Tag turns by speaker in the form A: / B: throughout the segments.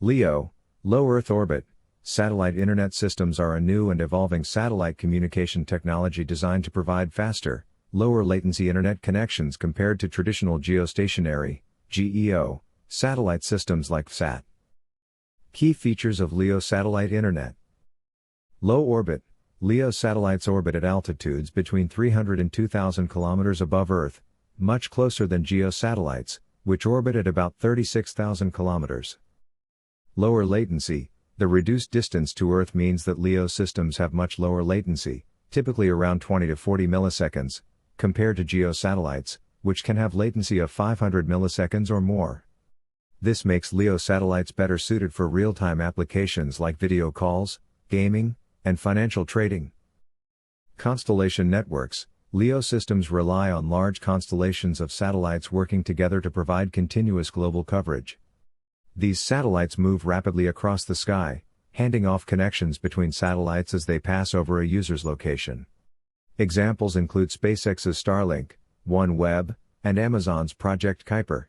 A: LEO, Low Earth Orbit, satellite internet systems are a new and evolving satellite communication technology designed to provide faster, lower latency internet connections compared to traditional geostationary, GEO, satellite systems like VSAT. Key features of LEO satellite internet. Low orbit. LEO satellites orbit at altitudes between 300 and 2,000 km above Earth, much closer than GEO satellites, which orbit at about 36,000 km. Lower latency. The reduced distance to Earth means that LEO systems have much lower latency, typically around 20 to 40 milliseconds, compared to GEO satellites, which can have latency of 500 milliseconds or more. This makes LEO satellites better suited for real-time applications like video calls, gaming, and financial trading. Constellation networks. LEO systems rely on large constellations of satellites working together to provide continuous global coverage. These satellites move rapidly across the sky, handing off connections between satellites as they pass over a user's location. Examples include SpaceX's Starlink, OneWeb, and Amazon's Project Kuiper.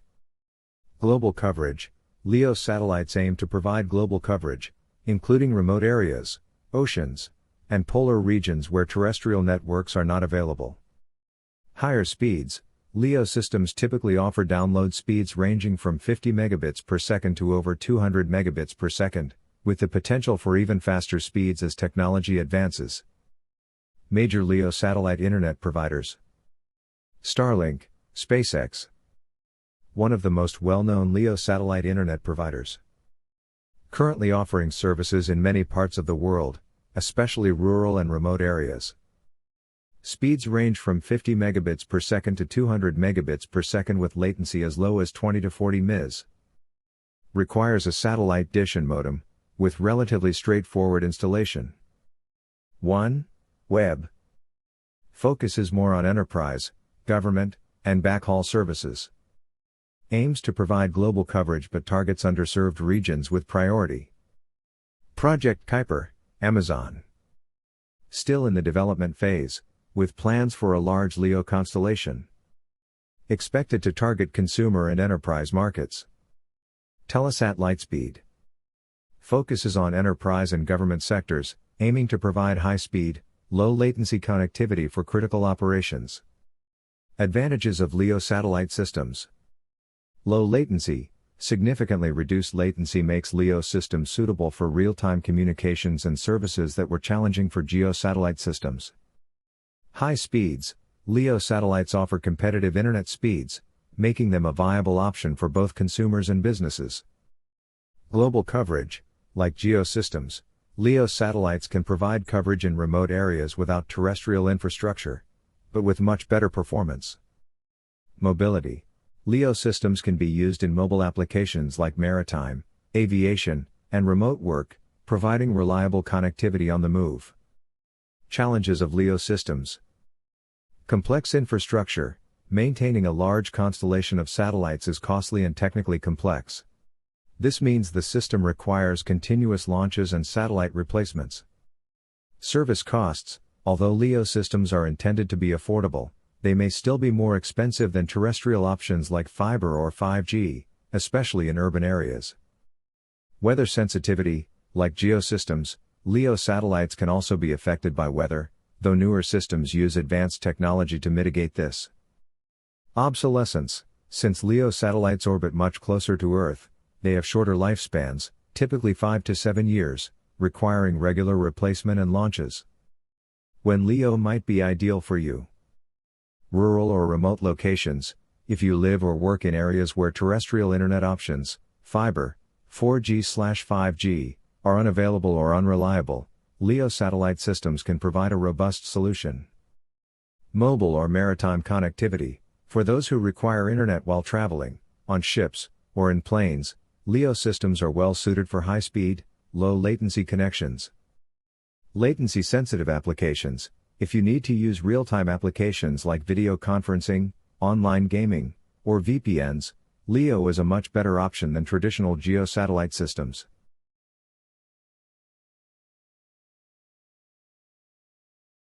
A: Global coverage. LEO satellites aim to provide global coverage, including remote areas, oceans, and polar regions where terrestrial networks are not available. Higher speeds. LEO systems typically offer download speeds ranging from 50 megabits per second to over 200 megabits per second, with the potential for even faster speeds as technology advances. Major LEO satellite internet providers. Starlink, SpaceX. One of the most well-known LEO satellite internet providers. Currently offering services in many parts of the world, especially rural and remote areas. Speeds range from 50 megabits per second to 200 megabits per second with latency as low as 20 to 40 ms. Requires a satellite dish and modem, with relatively straightforward installation. OneWeb. Focuses more on enterprise, government, and backhaul services. Aims to provide global coverage but targets underserved regions with priority. Project Kuiper, Amazon. Still in the development phase, with plans for a large LEO constellation. Expected to target consumer and enterprise markets. Telesat Lightspeed. Focuses on enterprise and government sectors, aiming to provide high-speed, low-latency connectivity for critical operations. Advantages of LEO satellite systems. Low latency. Significantly reduced latency makes LEO systems suitable for real-time communications and services that were challenging for GEO satellite systems. High speeds. LEO satellites offer competitive internet speeds, making them a viable option for both consumers and businesses. Global coverage. Like GEO systems, LEO satellites can provide coverage in remote areas without terrestrial infrastructure, but with much better performance. Mobility. LEO systems can be used in mobile applications like maritime, aviation, and remote work, providing reliable connectivity on the move. Challenges of LEO systems. Complex infrastructure. Maintaining a large constellation of satellites is costly and technically complex. This means the system requires continuous launches and satellite replacements. Service costs. Although LEO systems are intended to be affordable, they may still be more expensive than terrestrial options like fiber or 5G, especially in urban areas. Weather sensitivity. Like GEO systems, LEO satellites can also be affected by weather, though newer systems use advanced technology to mitigate this. Obsolescence. Since LEO satellites orbit much closer to Earth, they have shorter lifespans, typically 5 to 7 years, requiring regular replacement and launches. When LEO might be ideal for you. Rural or remote locations. If you live or work in areas where terrestrial internet options, fiber, 4G/5G, are unavailable or unreliable, LEO satellite systems can provide a robust solution. Mobile or maritime connectivity. For those who require internet while traveling, on ships, or in planes, LEO systems are well suited for high-speed, low-latency connections. Latency-sensitive applications. If you need to use real-time applications like video conferencing, online gaming, or VPNs, LEO is a much better option than traditional GEO satellite systems.